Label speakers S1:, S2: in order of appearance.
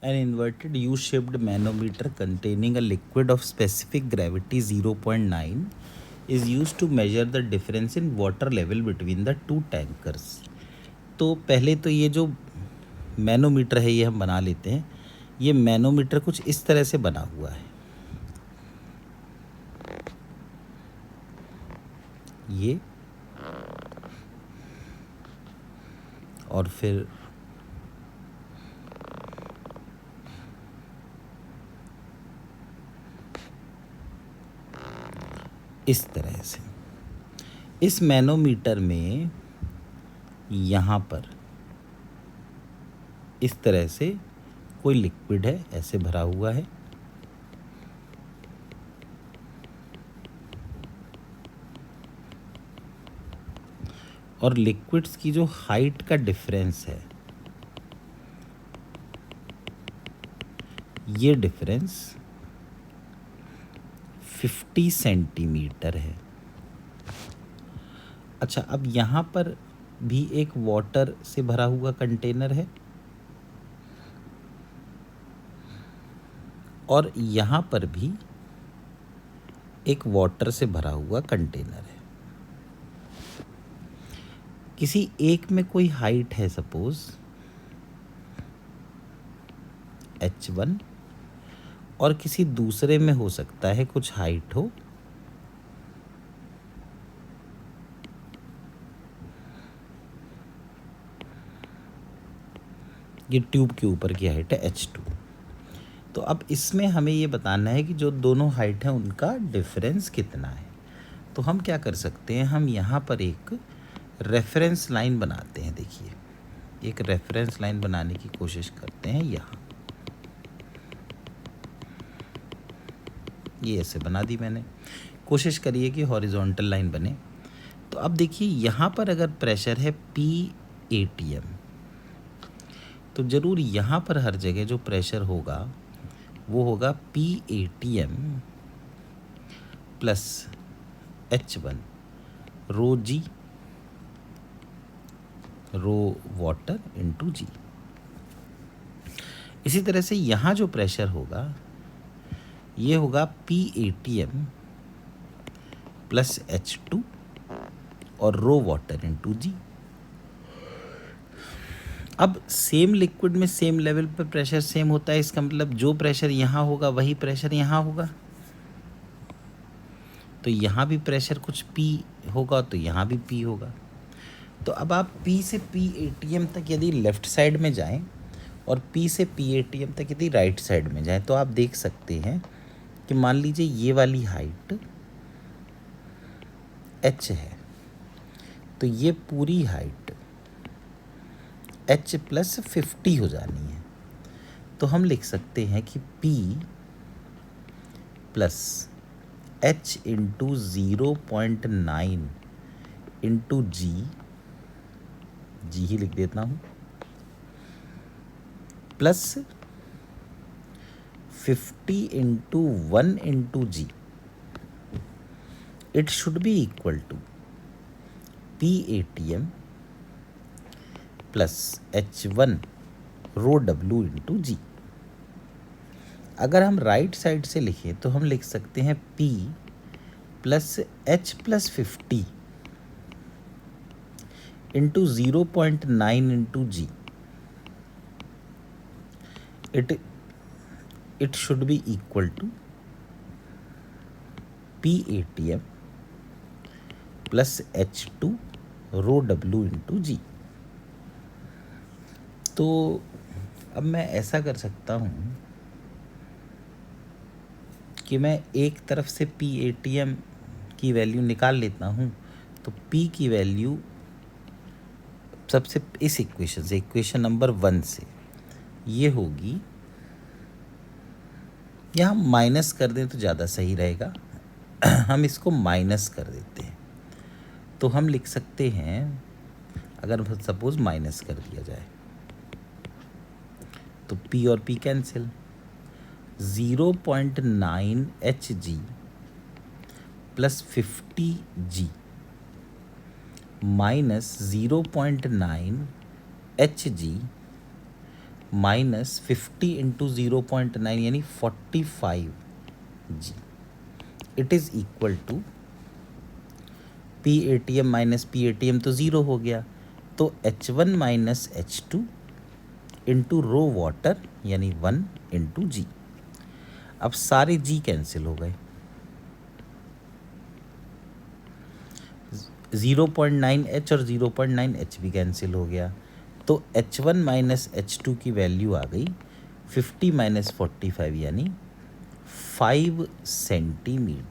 S1: An inverted U-shaped manometer containing a liquid of specific gravity 0.9 is used to measure the difference in water level between the two tankers. तो पहले तो ये जो manometer है ये हम बना लेते हैं. ये मैनोमीटर कुछ इस तरह से बना हुआ है. ये और फिर इस तरह से. इस मैनोमीटर में यहाँ पर इस तरह से कोई लिक्विड है, ऐसे भरा हुआ है. और लिक्विड्स की जो हाइट का डिफरेंस है, ये डिफरेंस 50 सेंटीमीटर है. अच्छा, अब यहाँ पर भी एक वाटर से भरा हुआ कंटेनर है और यहाँ पर भी एक वाटर से भरा हुआ कंटेनर है. किसी एक में कोई हाइट है, सपोज h1, और किसी दूसरे में हो सकता है कुछ हाइट हो ये ट्यूब के ऊपर की हाइट है h2. तो अब इसमें हमें ये बताना है कि जो दोनों हाइट हैं उनका डिफरेंस कितना है. तो हम क्या कर सकते हैं, हम यहाँ पर एक रेफरेंस लाइन बनाते हैं. देखिए, एक रेफरेंस लाइन बनाने की कोशिश करते हैं. यहाँ ये ऐसे बना दी मैंने. कोशिश करिए कि हॉरिजॉन्टल लाइन बने. तो अब देखिए, यहाँ पर अगर प्रेशर है PATM, तो ज़रूर यहाँ पर हर जगह जो प्रेशर होगा वो होगा PATM प्लस H1 रो G रो वाटर इंटू G. इसी तरह से यहाँ जो प्रेशर होगा ये होगा PATM प्लस H2 और रो वाटर इंटू G. अब सेम लिक्विड में सेम लेवल पर प्रेशर सेम होता है. इसका मतलब जो प्रेशर यहाँ होगा वही प्रेशर यहाँ होगा. तो यहाँ भी प्रेशर कुछ P होगा तो यहाँ भी P होगा. तो अब आप P से PATM तक यदि लेफ़्ट साइड में जाएं और P से PATM तक यदि राइट साइड में जाएं, तो आप देख सकते हैं कि मान लीजिए ये वाली हाइट H है, तो ये पूरी हाइट H प्लस 50 हो जानी है. तो हम लिख सकते हैं कि P plus H into 0.9 into G ही लिख देता हूँ, plus 50 into 1 into G. It should be equal to PATM plus H1 rho W into G. अगर हम राइट साइड से लिखें तो हम लिख सकते हैं P plus H plus 50 into 0.9 into G. It should be equal to PATM plus H2 rho W into G. तो अब मैं ऐसा कर सकता हूँ कि मैं एक तरफ से PATM की वैल्यू निकाल लेता हूँ. तो P की वैल्यू सबसे इस इक्वेशन से, इक्वेशन नंबर 1 से, ये होगी, यहाँ माइनस कर दें तो ज़्यादा सही रहेगा. हम इसको माइनस कर देते हैं. तो हम लिख सकते हैं, अगर सपोज माइनस कर दिया जाए तो P और P cancel. 0.9 Hg plus 50G minus 0.9 Hg minus 50 into 0.9 यानी 45 G, it is equal to P A T M minus P A T M तो ज़ीरो हो गया, तो H1 minus H2 into rho water यानी 1 into जी। अब सारे जी cancel हो गए, 0.9H और 0.9H भी कैंसिल हो गया, तो H1 माइनस H2 की वैल्यू आ गई 50 माइनस 45 यानी 5 सेंटीमीटर।